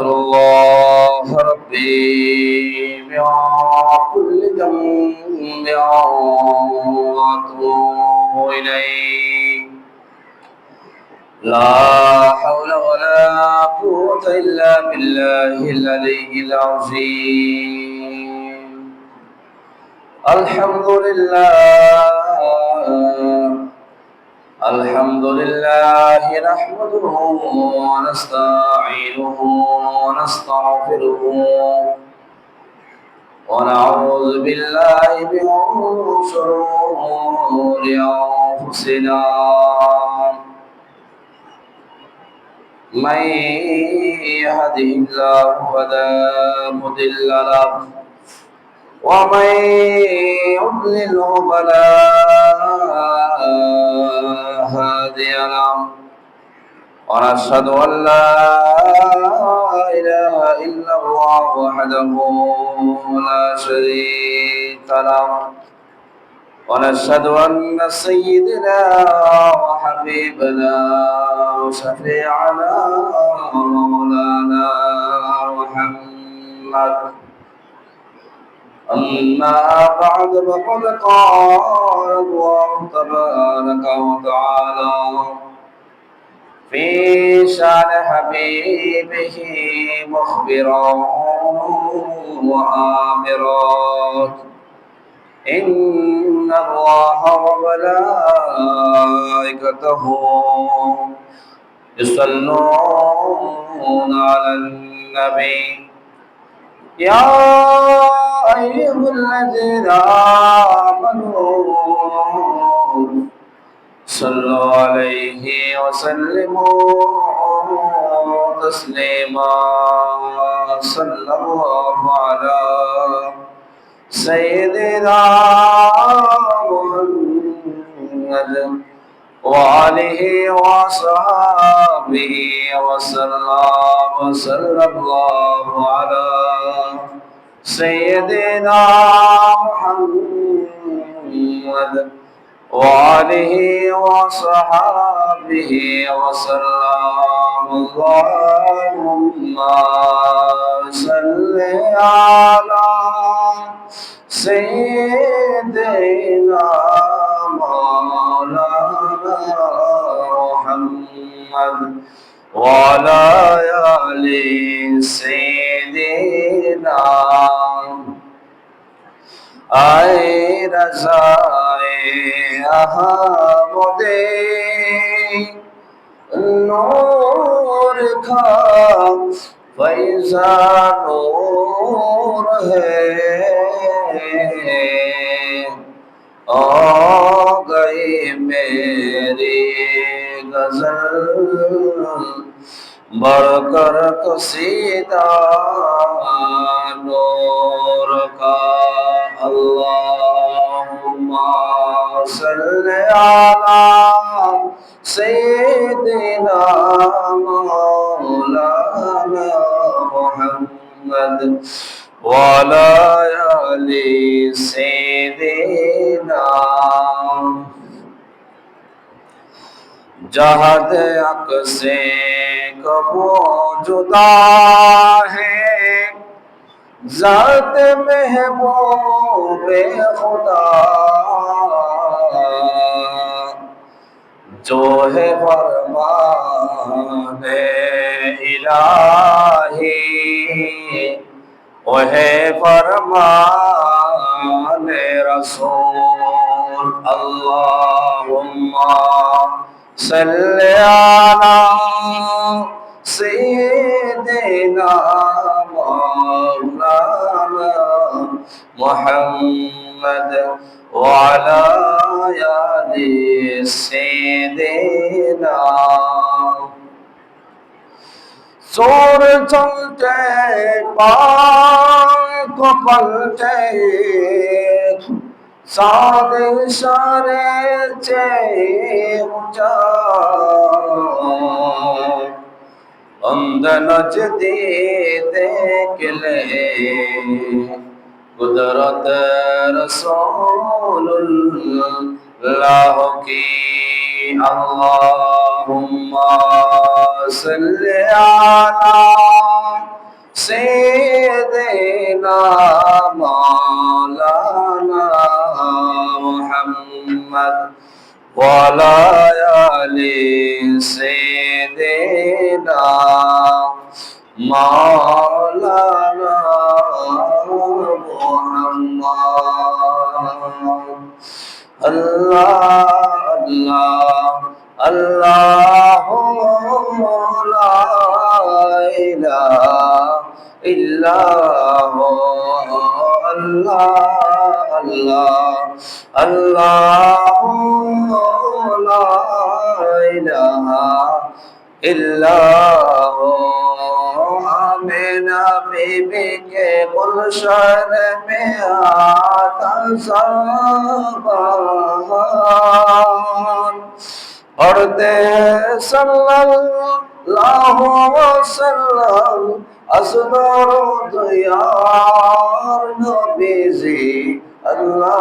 أستغفر الله ربي من كل ذنب وأتوب إليه. لا حول ولا قوة إلا بالله العلي العظيم. الحمد لله نحمده ونستعينه ونستغفره ونعوذ بالله من شرور أنفسنا من يهده الله فلا مضل له ومن يضلله فلا هادي له ونشهد أن لا إله إلا الله وحده لا شريك له ونشهد أن سيدنا وحبيبنا وشفيعنا مولانا محمد. أما بعد فقد قال الله تبارك وتعالى في شأن حبيبه مخبرا وآمرا إن الله وملائكته يصلون على النبي يا أيها الذين آمنوا صلوا عليه وسلموا تسليما. صلى الله على سيدنا محمد وآله وصحبه وسلم. صلى الله على سيدنا محمد وآله وصحبه وسلم. اللهم صل على سيدنا مولانا محمد وعلى آل سيدنا آئے رضائے احمدِ نور کا فیضان نور ہے آ گئی میری غزل بڑھ کر قصیدہ نور کا. اللهم صل على سيدنا مولانا محمد وعلى آل سيدنا. جہد حق سے کبو جدا ہے ذات محبوب خدا جو ہے فرمان الہی وہ ہے فرمان رسول. اللہم صل علی سیدنا مولانا محمد وعلى آل سيدنا. سور چلتے پاک کو پلتے ساد اشارے چے اونچا اند نجدی دیکھ لے قدرت رسول اللہ کی. اللہم صل علی وعلى آل سيدنا مولانا محمد الله الله الله لا إله إلا هو الله الله الله لا إله إلا هو آمين बीबी के गुलशन में आता ज़बान पढ़ते सल्लल्लाहु वसल्लम असदर यार नबीजी अल्लाह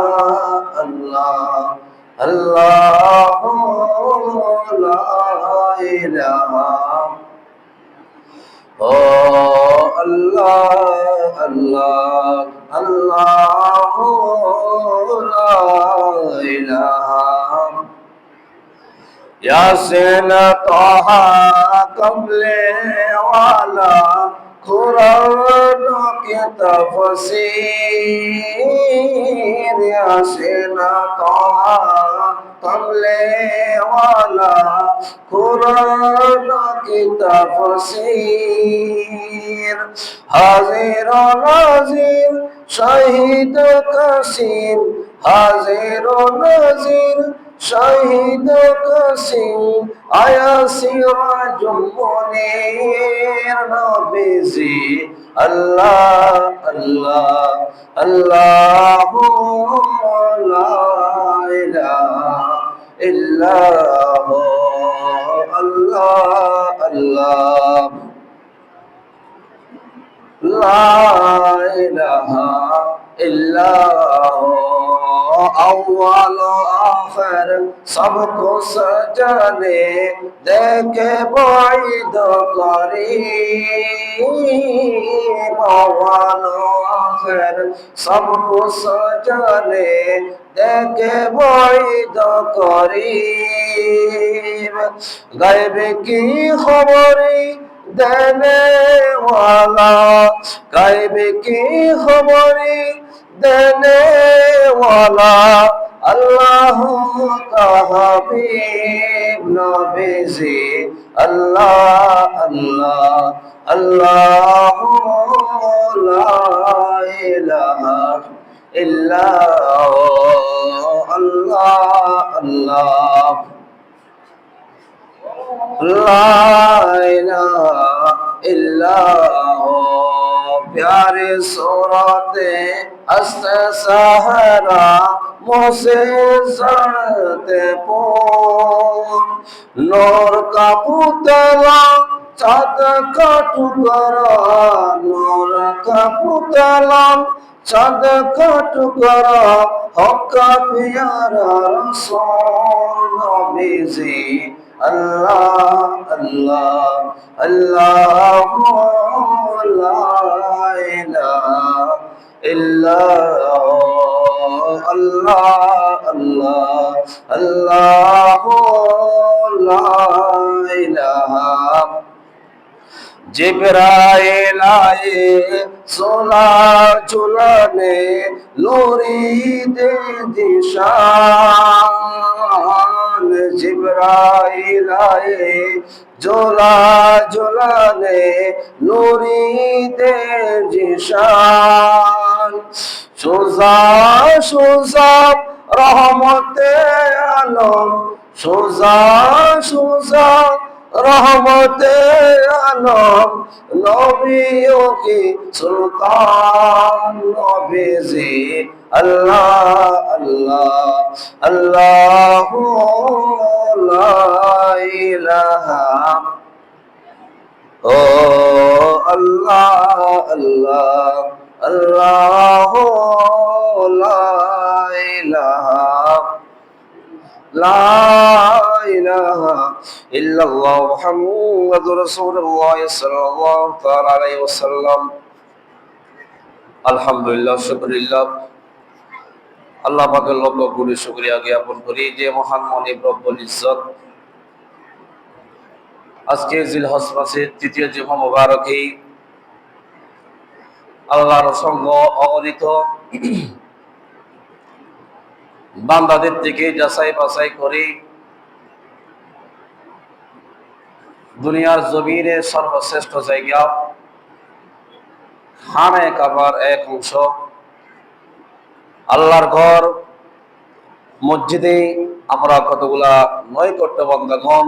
अल्लाह अल्लाह ला इलाहा ओ अल्लाह अल्लाह अल्लाह ला इलाहा यासीन तोहा कमले वाला कुरान के तफसीर यासीन तोहा कमले वाला कुरान की तफसीर हाजिर नाज़िर शहीद कसीर हाजिर नाज़िर शहीद कसीम आया सिराजुल मुनीर नबीजी अल्लाह अल्लाह अल्लाह ला इलाहा इल्ला हु अल्लाह अल्लाह ला इलाहा इल्ला हु अव्वल आखिर सबको सजाने देखे बाइद करीब अव्वल आखिर सबको सजाने देखे बाइद करीब गैब की खबरी देने वाला गैब की खबरी देने वाला अल्लाह का हबीब नबीजी अल्लाह अल्लाह अल्लाह ला इलाहा इल्ला अल्लाह अल्लाह ला इलाहा इल्ला प्यारे सूरते अस्त सहरा मोसे सड़ते पोन नूर का पुतला चाँद का टुकड़ा नूर का पुतला चाँद का टुकड़ा हक्का प्यारा रसूल नबीजी अल्लाह अल्लाह अल्लाह ला इलाहा इल्ला अल्लाह अल्लाह अल्लाह ला इलाहा जिब्राइल आए सोला झुलाने लोरी दे दिशान जिब्राइल आए झोला झुलाने लोरी दे दिशान सोजा सोजा रहमते आलम सोजा सोजा रहमते आलम नबियों की सुल्तान नबीजी अल्लाह अल्लाह अल्लाह ला इलाहा ओ अल्लाह अल्लाह अल्लाह ला इलाहा ला इलाहा इल्लल्लाह मुहम्मदुर रसूलुल्लाह सल्लल्लाहु तआला अलैहि वसल्लम। अल्हम्दुलिल्लाह शुक्रिल्लाह আল্লাহ পাকের লক্ষ কোটি শুকরিয়া জ্ঞাপন করি যে মহান মনিব রব্বুল ইজ্জত আজকে জিলহজ মাসের তৃতীয় জুমা মুবারকে আল্লাহর অসংখ্য অগণিত বান্দাদের থেকে যাচাই বাছাই করে দুনিয়ার জমিনে সর্বশ্রেষ্ঠ জায়গা খানায়ে কাবার এক অংশ আল্লাহর ঘর মসজিদে আমরা কতগুলা নৈকট্য বান্দাগণ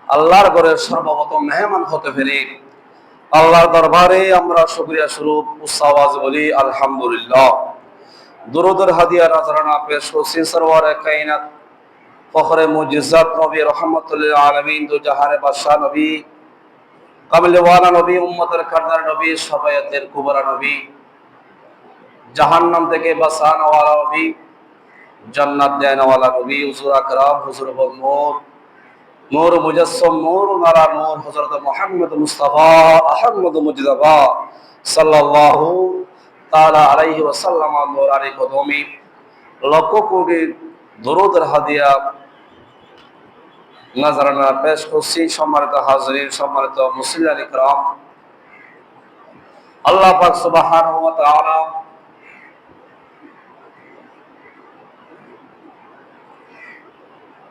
আল্লাহর ঘরের সর্বপ্রথম মেহমান হতে পেরে আল্লাহর দরবারে আমরা শুকরিয়া স্বরূপ উচ্চ আওয়াজে বলি আলহামদুলিল্লাহ। দুরুদের হাদিয়া নাজরানা পেশ করছি সরওয়ারে কায়নাত ফখরে মুজিজাত নবী রহমাতুল লিল আলামিন দু জাহানের বাদশা নবী কামলিওয়ালা নবী উম্মতের কারদার নবী শাফায়াতের কুবরা নবী জাহান্নাম থেকে বাঁচানোওয়ালা নবী জান্নাত দেওয়ালা নবী হুজুর আকরাম হুজুর নূর নূর মুজাসসাম নূর নারা নূর হযরত মুহাম্মদ মুস্তাফা আহমদ মুজতবা সাল্লাল্লাহু তাআলা আলাইহি ওয়াসাল্লাম নূর আলী কদমি লক্ষ কোটি দরুদের হাদিয়া নাজরানা পেশ করছি। সম্মানিত হাজিরিন, সম্মানিত মুসল্লিয়ান ইকরাম, আল্লাহ পাক সুবহানাহু ওয়া তাআলা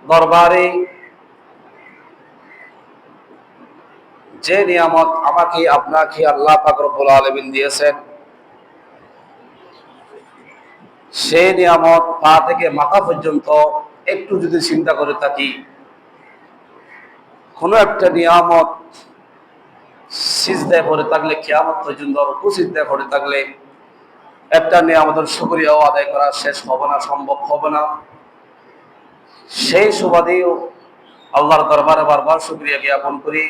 দরবারে যে নিয়ামত আমাকে আপনাকে আল্লাহ পাক রব্বুল আলামিন দিয়েছেন, সেই নিয়ামত পা থেকে মাথা পর্যন্ত একটু যদি চিন্তা করে থাকি, কোনো একটা নিয়ামত সিজদায় পড়ে থাকলে, কিয়ামত পর্যন্ত রুকু সিজদায় পড়ে থাকলে একটা নিয়ামতের শুকরিয়াও আদায় করা শেষ হবে না, সম্ভব হবে না। সেই সুবাদেও আল্লাহর দরবারে বারবার শুকরিয়া জ্ঞাপন করি,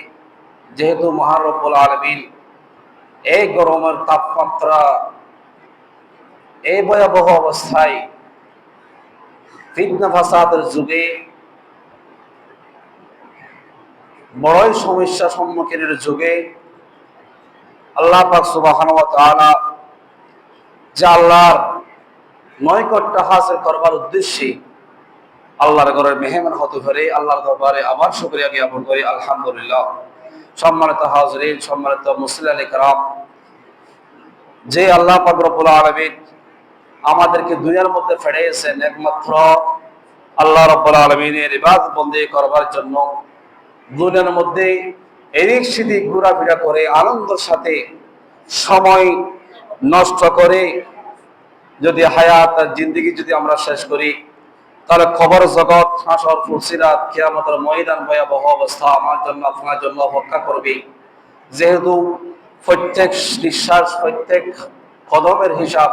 যেহেতু মহান রব্বুল আলামিন এই গরমের তাপমাত্রা, এই ভয়াবহ অবস্থায়, ফিতনা ফাসাদের যুগে, বড়ই সমস্যা সম্মুখীনের যুগে আল্লাহ পাক সুবহানাহু ওয়া তাআলা যে আল্লাহর নৈকট্য হাসিল করবার উদ্দেশ্যে আল্লাহর ঘরের মেহমান হতে পারে, আল্লাহর দরবারে আবার শুকরিয়া জ্ঞাপন করি আলহামদুলিল্লাহ। সম্মানিত হাজিরিন, সম্মানিত মুসলিয়ান ইকরাম, যে আল্লাহ পাক রব্বুল আলামিন আমাদেরকে দুনিয়ার মধ্যে ফেড়িয়েছেন একমাত্র আল্লাহ রব্বুল আলামিনের ইবাদত বন্দেগি করবার জন্য, দুনিয়ার মধ্যে এদিক সেদিক ঘোরাফেরা করে আনন্দের সাথে সময় নষ্ট করে যদি হায়াত আর জিন্দেগি যদি আমরা শেষ করি, তাহলে খবর জগৎ, হাসর ফুলসিরাত, কিয়ামতের ময়দান ভয়াবহ অবস্থা আমার জন্য আপনার জন্য অপেক্ষা করবে। যেহেতু প্রত্যেক নিঃশ্বাস, প্রত্যেক কদমের হিসাব,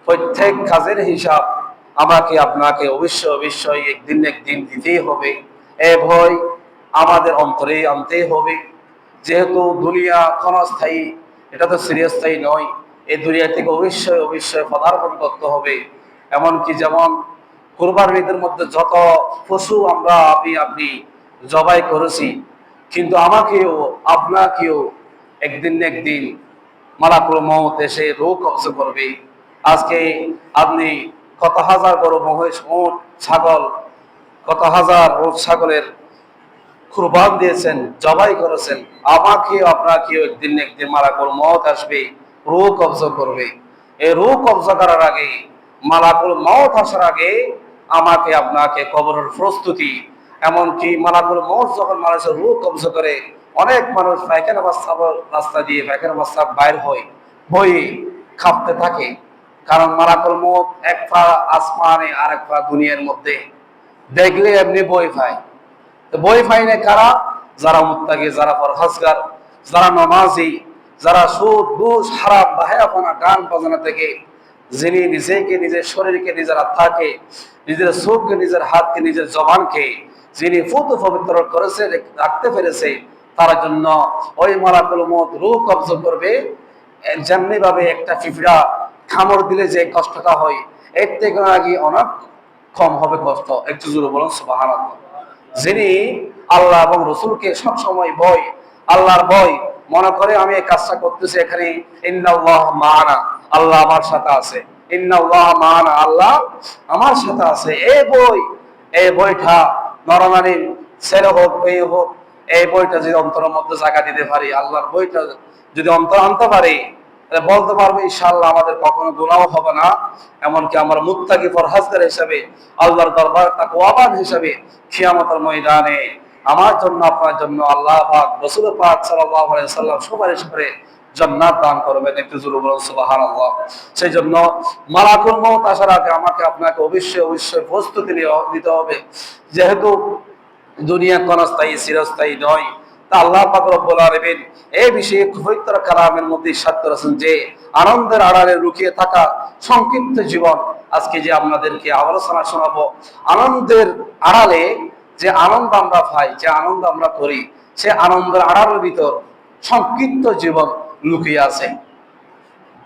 প্রত্যেক কাজের হিসাব আমাকে আপনাকে অবশ্যই একদিন দিতেই হবে। এ ভয় আমাদের অন্তরে আনতেই হবে। যেহেতু দুনিয়া ক্ষণস্থায়ী, এটা তো চিরস্থায়ী নয়। এই দুনিয়া থেকে অবশ্যই পদার্পণ করতে হবে। এমনকি যেমন কুরবানির ঈদের মধ্যে যত পশু আপনি জবাই করেছি, কিন্তু আমাকেও আপনাকেও একদিন মালাকুল মউত এসে রূহ কবজ করবে। আজকে আপনি কত হাজার গরু, মহিষ, উট, ছাগল, কত হাজার উট ছাগলের কুরবান দিয়েছেন, জবাই করেছেন, আমাকেও আপনাকেও একদিন মালাকুল মউত আসবে, রূহ কবজ করবে। এই রূহ কবজ করার আগে, মালাকুল মউত আসার আগে আমাকে আপনাকে কবরের প্রস্তুতি, এমনকি মালাকুল মউত যখন মানুষের রূহ কবজ করে, অনেক মানুষ পায়খানা বাস্তা রাস্তা দিয়ে পায়খানা বাস্তা বাইর হয়, ভয়ে কাঁপতে থাকে। কারণ মালাকুল মউত এক পা আসমানে আর এক পা দুনিয়ার মধ্যে, দেখলে এমনি বই পায়। তো বই পায় না কারা? যারা মুত্তাকি, যারা পরহেজগার, যারা নামাজি, যারা সুদ, ঘুষ, হারাম, বাহায়াপনা, গান বাজনা থেকে যিনি নিজেকে, নিজের শরীরকে, নিজের আত্মাকে, নিজের চোখকে, নিজের হাতকে, নিজের জবানকে যিনি পবিত্র করেছে, রাখতে পেরেছে, তার জন্য ওই মালাকুল মউত রূহ কবজ করবে। যেমনি ভাবে একটা পিঁপড়া কামড় দিলে যে কষ্টটা হয়, এর থেকে নাকি অনেক কম হবে কষ্ট। একটু জোরে বলুন সুবহানাল্লাহ। যিনি আল্লাহ এবং রসুলকে সবসময় ভয়, আল্লাহর ভয় মনে করে, আমি এই কাজটা করতেছি, এখানে ইন্নাল্লাহ মা'ানা, আল্লাহ আমার সাথে আছে, ইন্নাল্লাহা মা'ানা, আল্লাহ আমার সাথে আছে। এই বইটা নরনারীর ছেলে হোক মেয়ে হোক, এই বইটা যদি অন্তরের মধ্যে জায়গা দিতে পারি, আল্লাহর বইটা যদি অন্তর আনতে পারি, তাহলে বলতে পারবো ইনশাআল্লাহ আমাদের কখনো গুনাহ হবে না। এমনকি আমরা মুত্তাকি পরহেজগার হিসেবে, আল্লাহর দরবার তাকওয়াবান হিসেবে কিয়ামতের ময়দানে আমার জন্য আপনার জন্য আল্লাহ পাক রাসূল পাক সাল্লাল্লাহু আলাইহি ওয়াসাল্লাম সুপারিশ করে জান্নাত দান করবেন। একটু জোরে বলুন সুবহানাল্লাহ। সেই জন্য মালাকুল মউত আসার আগে আমাকে আপনাকে অবশ্যই প্রস্তুতি নিতে হবে। যেহেতু দুনিয়া ক্ষণস্থায়ী, চিরস্থায়ী নয়, তা আল্লাহ পাক রব্বুল আলামিন এই বিষয়ে পবিত্র কালামের মধ্যে ইরশাদ করেছেন যে আনন্দের আড়ালে লুকিয়ে থাকা সংক্ষিপ্ত জীবন। আজকে যে আপনাদেরকে আলোচনা শোনাবো, আনন্দের আড়ালে যে আনন্দ আমরা পাই, যে আনন্দ আমরা করি, সে আনন্দের আড়ালের ভিতর সংক্ষিপ্ত জীবন লুকিয়ে আছে।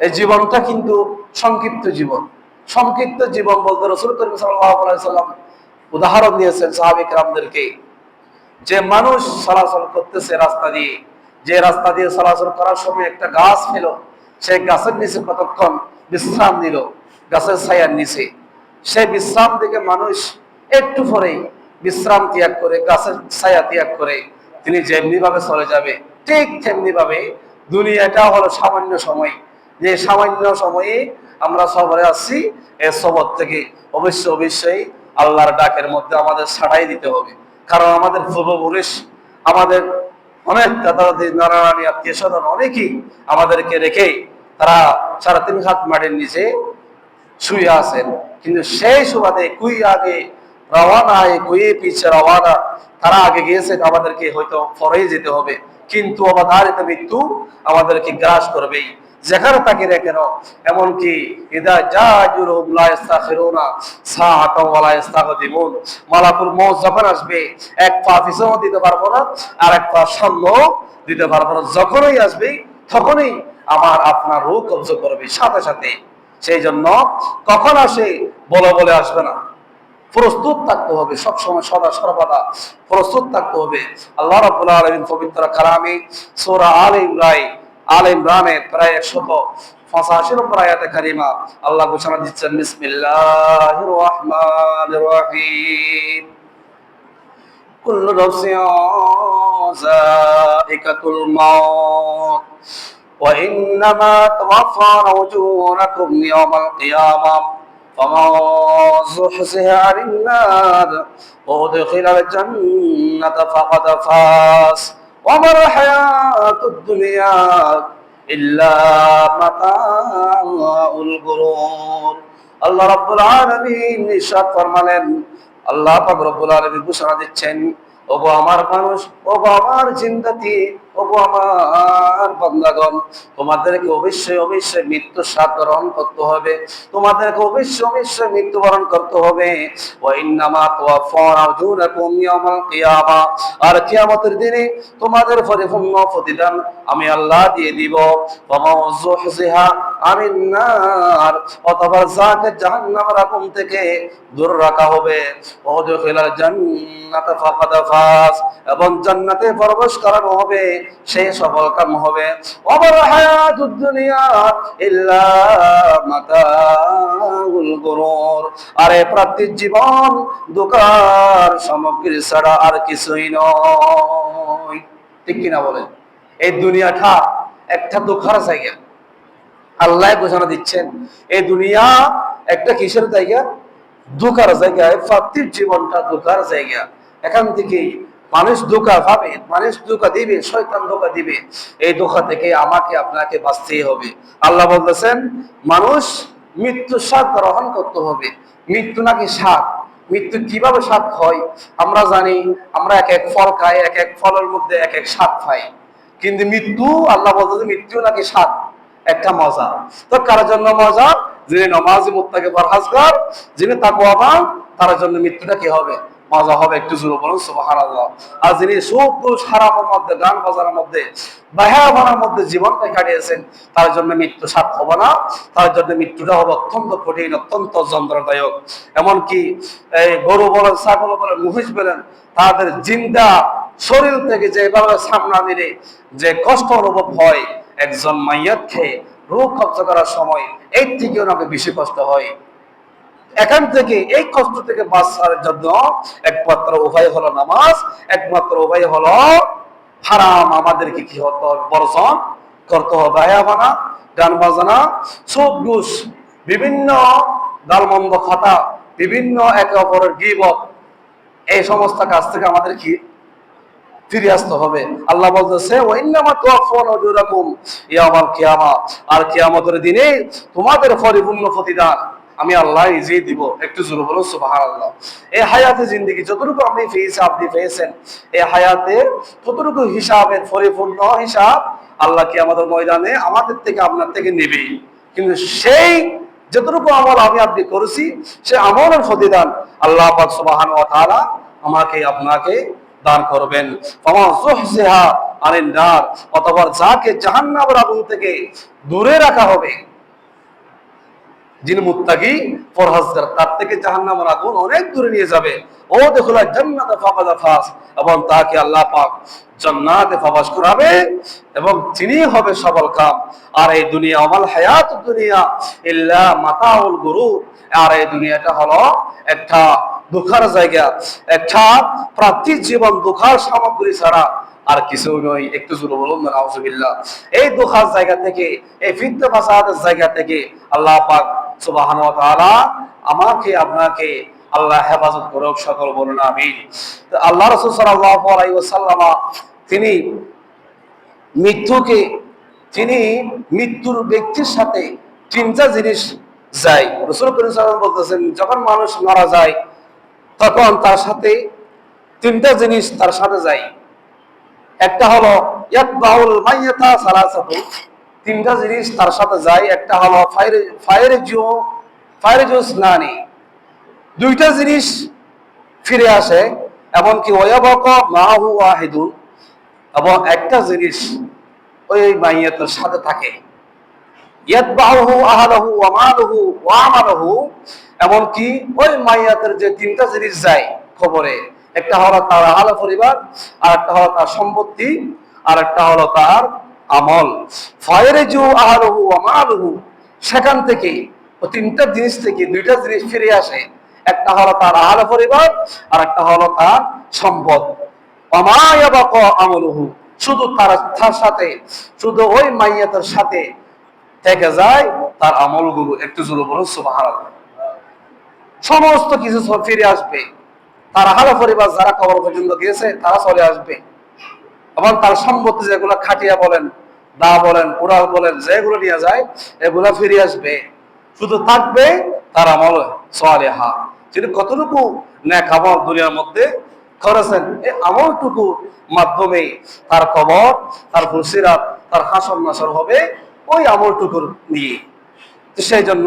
এই জীবনটা কিন্তু সংক্ষিপ্ত জীবন। সংক্ষিপ্ত জীবন বলতে রাসূল করিম সাল্লাল্লাহু আলাইহি ওয়াসাল্লাম উদাহরণ দিয়েছেন সাহাবায়ে কেরামদেরকে, যে মানুষ চলাচল করতেছে রাস্তা দিয়ে, যে রাস্তা দিয়ে চলাচল করার সময় একটা গাছ পেল, সেই গাছের নিচে কতক্ষণ বিশ্রাম নিল, গাছের ছায়ার নিচে। সেই বিশ্রাম থেকে মানুষ একটু পরেই বিশ্রাম ত্যাগ করে, গাছের ছায়া ত্যাগ করে তিনি যেমনি ভাবে চলে যাবে, ঠিক তেমনি ভাবে দুনিয়াটা হলো সামান্য সময়। যে সামান্য সময়ে আমরা সফরে আসছি, এই সফর থেকে অবশ্যই আল্লাহর ডাকের মধ্যে আমাদের ছাড়াই দিতে হবে। কারণ আমাদের পূর্বপুরুষ, আমাদের অনেক দাদা-দাদি, নানা-নানি, আত্মীয় স্বজন অনেকেই আমাদেরকে রেখে তারা 3.5 হাত মাটির নিচে শুয়ে আছেন। কিন্তু সেই সুবাদে কুই আগে রওয়ানা, কুই পিছে রওয়ানা, তারা আগে গিয়েছে, আমাদেরকে হয়তো পরেই যেতে হবে, কিন্তু অবধারিত মৃত্যু আমাদেরকে গ্রাস করবেই যেখানে তাকে কেন। এমনকি ইদা জাজুরুহুম লা ইস্তাখিরুনা সাআতাও ওয়া লা ইস্তাকদিমুন, মালাকুল মউত যখন আসবে এক পা পিছনেও দিতে পারবো না, আর এক পা সামনেও দিতে পারবো না। যখনই আসবে তখনই আমার আপনার রূহ কবজ করবে সাথে সাথে। সেই জন্য কখন আসে বলে আসবে না, প্রস্তুত থাকতে হবে, সবসময় সদা সর্বদা প্রস্তুত থাকতে হবে। আল্লাহ রাব্বুল আলামিন পবিত্র কালামে সূরা আলে ইমরানের প্রায় 185 নম্বর আয়াতে কারিমা আল্লাহ ঘোষণা দিচ্ছেন, বিসমিল্লাহির রহমানির রহিম, কুল্লু নাফসিন যায়িকাতুল মাউত ওয়া ইন্নামা তুওয়াফাউনা উজুরাকুম ইয়াওমাল কিয়ামাহ فمن زحزح عن النار وأدخل الجنة فقد فاز وما الحياة الدنيا إلا متاع الغرور। আল্লাহ রাব্বুল আলামিন ইরশাদ ফরমালেন, আল্লাহ পাক রব্বুল আলামিন ঘোষণা দিচ্ছেন, ওগো আমার মানুষ, ওগো আমার জিন্দাতি, ওগো আমার বান্দাগণ, তোমাদেরকে অবশ্যই মৃত্যুর স্বাদ গ্রহণ করতে হবে, তোমাদেরকে অবশ্যই মৃত্যুবরণ করতে হবে। ওয়া ইন্নামা তুওয়াফাউনা উজুরাকুম ইয়াওমাল কিয়ামা, আর কিয়ামতের দিনে তোমাদের পরিপূর্ণ প্রতিদান আমি আল্লাহ দিয়ে দিব। ফামান যুহজিহা আনিন নার, অথবা যাকে জাহান্নামের আগুন থেকে দূর রাখা হবে, ওয়াদখিলাল জান্নাতা ফাকাদ ফাজ, এবং জান্নাতে প্রবেশ করানো হবে, সেই সফল কাম হবে। ওয়ামাল হায়াতুদ দুনিয়া ইল্লা মাতাউল গুরুর, আর এই পার্থিব জীবন ধোঁকার সামগ্রী ছাড়া আর কিছুই নয়। ঠিক কিনা বলেন? এই দুনিয়াটা একটা ধোঁকার জায়গা। আল্লাহ ঘোষণা দিচ্ছেন, এই দুনিয়া একটা কিসের জায়গা? ধোঁকার জায়গা। পার্থিব জীবনটা ধোঁকার জায়গা। এখান থেকে মানুষ ধোঁকা পাবে, মানুষ ধোঁকা দিবে, শয়তান ধোঁকা দিবে। এই ধোঁকা থেকে আমাকে আপনাকে বাঁচতেই হবে। আল্লাহ বলতেছেন, মানুষ মৃত্যু স্বাদ গ্রহণ করতে হবে। মৃত্যু নাকি স্বাদ। মৃত্যু কিভাবে স্বাদ হয় আমরা জানি, আমরা এক এক ফল খাই, এক এক ফলের মধ্যে এক এক স্বাদ পাই। কিন্তু মৃত্যু, আল্লাহ বলতেছে মৃত্যু নাকি স্বাদ, একটা মজা। তো কার জন্য মজা? যিনি নামাজি, মুত্তাকি, পরহেজগার, যিনি তাকওয়াবান, তার জন্য মৃত্যুটা কি হবে? মজা হবে। একটু জোরে বলুন সুবহানাল্লাহ। আর যিনি সুদ ঘুষ হারামের মধ্যে, গান বাজারের মধ্যে, বাহাবানার মধ্যে জীবনটা কাটিয়েছেন, তার জন্য মৃত্যু স্বাদ হবে না। তার জন্য মৃত্যুটা হবে অত্যন্ত কঠিন, অত্যন্ত যন্ত্রণাদায়ক। এমনকি এই গরু বলেন, ছাগল বলেন, মহিষ বলেন, তাদের জিন্দা শরীর থেকে যেভাবে সামনা দিলে যে কষ্ট অনুভব হয়, একজন মাইয়াত খেয়ে রূপ কবজা করার সময় এই থেকে ওনাকে বেশি কষ্ট হয়। এখান থেকে এই কষ্ট থেকে বাঁচার জন্য একমাত্র উপায় হলো নামাজ, একমাত্র উপায় হলো হারাম আমাদেরকে কি হতে হবে, বর্জন করতে হবে। আয়াবানা, গান বাজানা, সুদ ঘুষ, বিভিন্ন গালমন্দ খাতা, বিভিন্ন একে অপরের গীবত, এই সমস্ত কাজ থেকে আমাদের কি ফিরে আসতে হবে। আল্লাহ বলতেছে ওয়াইন্নামা তুওয়াফাউনা উজুরাকুম ইয়াওমাল কিয়ামা, আর কিয়ামতের দিনে তোমাদের পরিপূর্ণ প্রতিদান আমি আল্লাহ নিজেই দিব। একটু জোরে বলুন সুবহানাল্লাহ। এই হায়াতে জিন্দেগি যতটুকু আমি পেয়েছি, আপনি পেয়েছেন, এই হায়াতে ততটুকু হিসাবের পরিপূর্ণ হিসাব আল্লাহ কিয়ামতের ময়দানে আমাদের থেকে আপনার থেকে নেবে। কিন্তু সেই যতটুকু আমল আমি আপনি করেছি, সে আমলের প্রতিদান আল্লাহ পাক সুবহানাহু ওয়া তাআলা আমাকে আপনাকে দান করবেন। অথবা যাকে জাহান্নামের আগুন থেকে দূরে রাখা হবে, যিনি মুত্তাকি পরহেজগার, তার থেকে জাহান্নামের আগুন অনেক দূরে নিয়ে যাবে। ও দেখুলা জান্নাতে ফাকাদ ফাস, এবং তাকে আল্লাহ পাক জান্নাতে প্রবেশ করাবে এবং তিনি হবে সফল কাম। আর এই দুনিয়া আমাল হায়াতুদ দুনিয়া ইল্লা মাতাউল গুরুর, আর এই দুনিয়াটা হলো একটা দুঃখের জায়গা, একটা প্রার্থীর জীবন দুঃখের সামগ্রী ছাড়া আর কিছু নয়। একটু জোরে বলুন না নাউজুবিল্লাহ। এই দুঃখের জায়গা থেকে, এই ফিতনা ফাসাদের জায়গা থেকে আল্লাহ পাক সুবহানাহু ওয়া তাআলা আমাকে আপনাকে আল্লাহ হেফাজত করুক, সকল বলুন আমিন। তো আল্লাহ রাসূল সাল্লাল্লাহু আলাইহি ওয়াসাল্লাম তিনি মৃত্যুকে, তিনি মৃত্যুর ব্যক্তির সাথে তিনটা জিনিস যায়। রাসূল করিম সাল্লাল্লাহু আলাইহি ওয়াসাল্লাম বলতেছেন, যখন মানুষ মারা যায় তখন তার সাথে তিনটা জিনিস তার সাথে যায়। একটা হলো ইয়াতবাউল মাইয়াতা সালাসাতু, তিনটা জিনিস তার সাথে যায়। একটা হলো ফায়রজুস নানি, দুইটা জিনিস ফিরে আসে, এমনকি ওয়ায়াবাকা মাহু ওয়াহিদুন, এবং একটা জিনিস ওই মাইয়াতের সাথে থাকে। ইয়াতবাউহু আহলুহু ওয়া মালুহু ওয়া আমালুহু, এমনকি ওই মাইয়াতের যে তিনটা জিনিস যায় খবরে, একটা হলো তার আহল পরিবার, আর একটা হলো তার সম্পত্তি, আর একটা হলো তার আমল। ফায়রজু আহলুহু ওয়া মালুহু, সেখান থেকে ও তিনটা জিনিস থেকে দুইটা জিনিস ফিরে আসে। একটা হলো তার আহল পরিবার, আর একটা হলো তার সম্পদ। ওমা ইয়াবাকা আমলুহু, শুধু তার সাথে, শুধু ওই মাইয়াতের সাথে থেকে যায় তার আমলগুলো। একটু জোরে বলুন সুবহানাল্লাহ। সমস্ত কিছু সব ফিরে আসবে। তার আহল পরিবার যারা কবর পর্যন্ত গিয়েছে তারা চলে আসবে, এবং তার সম্পত্তি যেগুলো খাটিয়া বলেন, দা বলেন, কুড়াল বলেন, যেগুলো নিয়ে যায় এগুলা ফিরে আসবে। শুধু থাকবে তার আমল সালেহা, তিনি কতটুকু নেক আমল দুনিয়ার মধ্যে করেছেন, এই আমলটুকুর মাধ্যমে তার কবর, তার ফুলসিরাত, তার হাসর নাসর হবে ওই আমলটুকুর নিয়ে। সেই জন্য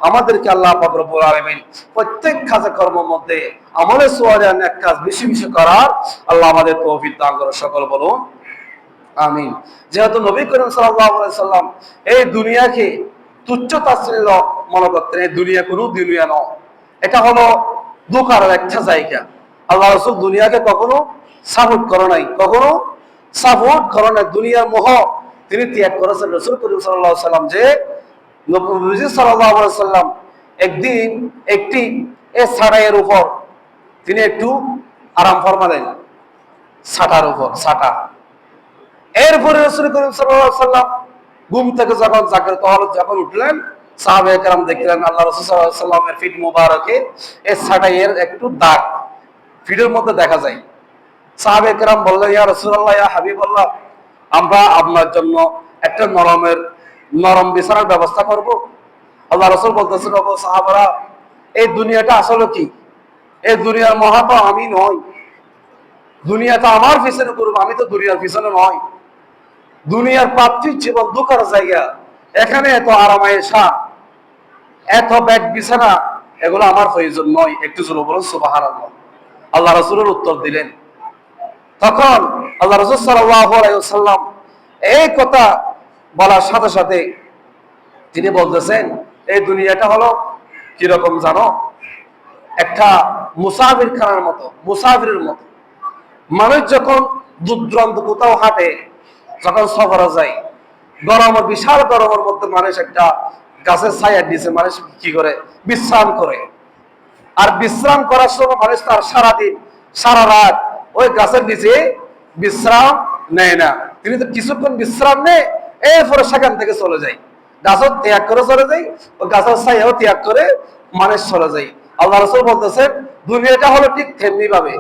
আমাদেরকে আল্লাহ পাক রব্বুল আলামিন প্রত্যেক কাজে কর্মের মধ্যে আমলে সোয়ালিহা নেক কাজ বেশি বেশি করার আল্লাহ আমাদের তৌফিক দান করুন, সকল বলুন আমিন। যেহেতু নবী করিম সাল্লাল্লাহু আলাইহি সাল্লাম এই দুনিয়াকে তুচ্ছ তাচ্ছিল্য মনে করতেন, এই দুনিয়া কোনো দুনিয়া নয়, এটা হলো দুঃখের একটা জায়গা। আল্লাহ রাসূল দুনিয়াকে কখনো সাপোর্ট করে নাই, কখনো সাপোর্ট করে নাই। দুনিয়ার মোহ তিনি ত্যাগ করেছেন। রাসূল করিম সাল্লাল্লাহু আলাইহি সাল্লাম যে নবী সাল্লাল্লাহু আলাইহি সাল্লাম একদিন একটি ছাটাইয়ের উপর তিনি একটু আরাম ফরমালেন, ছাটার উপর ছাটা। এরপরে রাসূল করিম সাল্লাল্লাহু আলাইহি সাল্লাম ঘুম থেকে যখন জাগ্রত হলেন, যখন উঠলেন, সাহাবায়ে কেরাম দেখলেন আল্লাহ রাসূল সাল্লাল্লাহু আলাইহি সাল্লামের ফিট মোবারকে এই ছাটাইয়ের একটু দাগ ফিটের মধ্যে দেখা যায়। সাহাবায়ে কেরাম বললেন, ইয়া রাসূলুল্লাহ, ইয়া হাবিবাল্লাহ, আমরা আপনার জন্য একটা নরম বিছানার ব্যবস্থা করব। আল্লাহ রাসূল বলতেছেন, ওগো সাহাবারা, এই দুনিয়াটা আসলে কি? এই দুনিয়ার মহা তো আমি নই, দুনিয়াটা আমার পিছনে করবো, আমি তো দুনিয়ার পিছনে নয়। দুনিয়ার পার্থিব জীবন দুঃখের জায়গা, এখানে এত আরামায়েশা, এত ব্যাগ বিছানা, এগুলো আমার প্রয়োজন নয়। একটু জোরে বলুন সুবহানাল্লাহ। আল্লাহ রাসূলের উত্তর দিলেন। তখন আল্লাহ রাসূল সাল্লাল্লাহু আলাইহি ওয়াসাল্লাম এই কথা বলার সাথে সাথে তিনি বলতেছেন, এই দুনিয়াটা হলো কিরকম জানো? একটা মুসাফির খানার মতো, মুসাফিরের মতো। মানুষ যখন দূর দূরান্ত কোথাও হাঁটে, যখন সফরে যায়, গরমের বিশাল গরমের মধ্যে মানুষ একটা গাছের ছায়ার নিচে মানুষ কি করে বিশ্রাম করে। আর বিশ্রাম করার সময় মানুষ তার সারাদিন সারা রাত ওই গাছের নিচে বিশ্রাম নেয় না, তিনি তো কিছুক্ষণ বিশ্রাম নেয়, এরপরে সেখান থেকে চলে যায়, গাছও ত্যাগ করে চলে যায়, ওই গাছের ছায়াও ত্যাগ করে মানুষ চলে যায়। আল্লাহ রাসূল বলতেছেন দুনিয়াটা হলো ঠিক তেমনি ভাবে,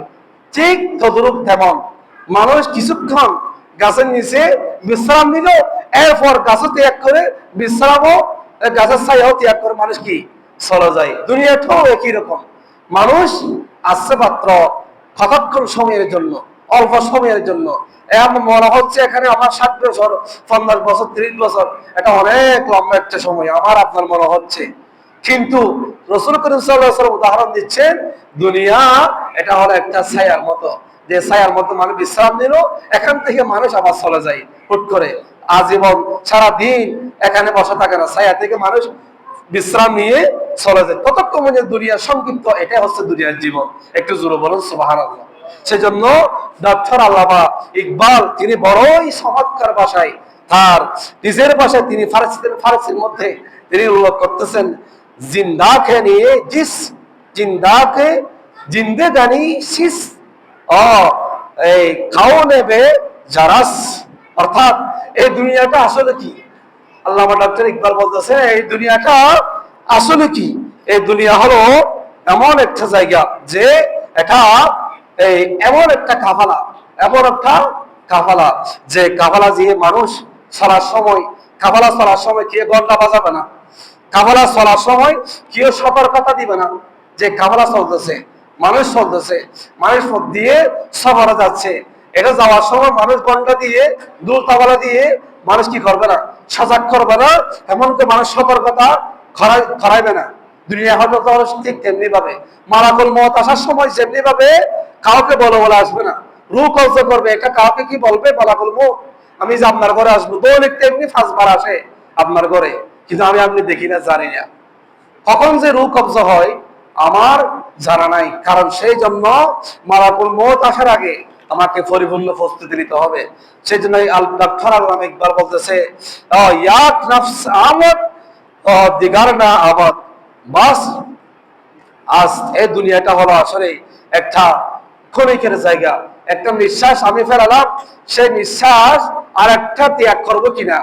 ঠিক তদরূপ তেমন মানুষ কিছুক্ষণ গাছের নিচে বিশ্রাম নিল, এরপর গাছও ত্যাগ করে বিশ্রামও গাছের ছায়াও ত্যাগ করে মানুষ কি চলে যায়। দুনিয়াটাও একই রকম, মানুষ আসছে মাত্র কতক্ষণ সময়ের জন্য, অল্প সময়ের জন্য। এমন মনে হচ্ছে এখানে আমার 60 বছর 50 বছর 30 বছর, এটা অনেক লম্বা একটা সময় আমার আপনার মনে হচ্ছে, কিন্তু রাসূল করিম সাল্লাল্লাহু আলাইহি ওয়াসাল্লাম উদাহরণ দিচ্ছেন দুনিয়া এটা হলো একটা ছায়ার মতো, যে ছায়ার মতো মানুষ বিশ্রাম নিল, এখান থেকে মানুষ আবার চলে যায় হুট করে, আজীবন সারা দিন এখানে বসে থাকে না, ছায়া থেকে মানুষ বিশ্রাম নিয়ে চলে যায়। কতক্ষণ মানে দুনিয়া সংক্ষিপ্ত, এটা হচ্ছে দুনিয়ার জীবন। একটু জোরে বলুন সুবহানাল্লাহ। সেজন্য ডক্টর আল্লামা ইকবাল তিনি বড়ই চমৎকার ভাষায় তার নিজের ভাষায় তিনি ফারসির মধ্যে তিনি উল্লেখ করতেছেন, জিন্দা কে নিয়ে জিস জিন্দা কে জিন্দেগানি শিস ও এই খাও নেবে জারাস, অর্থাৎ এই দুনিয়াটা আসলে কি। আল্লামা ডক্টর ইকবাল বলতেছে এই দুনিয়াটা আসলে কি, এই দুনিয়া হলো এমন একটা জায়গা যে এটা এই এমন একটা কাফালা, এমন একটা কাফালা যে কাফালা দিয়ে মানুষ চলার সময়, কাফালা চলার সময় কেউ ঘন্টা বাজাবে না, কাফালা চলার সময় কেউ সতর্কতা দিবে না যে কাফালা চলতেছে, মানুষ চলতেছে, মানুষ দিয়ে সফরে যাচ্ছে, এটা যাওয়ার সময় মানুষ ঘন্টা দিয়ে দূর তাবালা দিয়ে মানুষ কি করবে না, সজাগ করবে না, এমনকি মানুষ সতর্কতা খরাইবে না। দুনিয়া হয়তো ঠিক তেমনি ভাবে মালাকুল মওত আসার সময় যেমনি ভাবে কাউকে বলে আসবে না, রূহ কবজ করবে, এটা কাউকে কি বলবে মালাকুল মওত, আমি যে আপনার ঘরে আসবো, দৈনিক তেমনি 5 বার আসে আপনার ঘরে, কিন্তু আপনি দেখি না, জানি না কখন যে রূহ কবজ হয় আমার জানা নাই, কারণ সেই জন্য মালাকুল মওত আসার আগে আমাকে পরিপূর্ণ প্রস্তুতি নিতে হবে। সেই জন্য ডক্টর আল্লামা ইকবাল বলতেছে ইয়াক নফস আমদ ও দিগার না আবাদ, বাস আজ এই দুনিয়াটা হলো আসলে একটা ক্ষণিকের জায়গা, একটা নিঃশ্বাস আমি ফেলালাম, সেই নিঃশ্বাস আর একটা ত্যাগ করবো কিনা,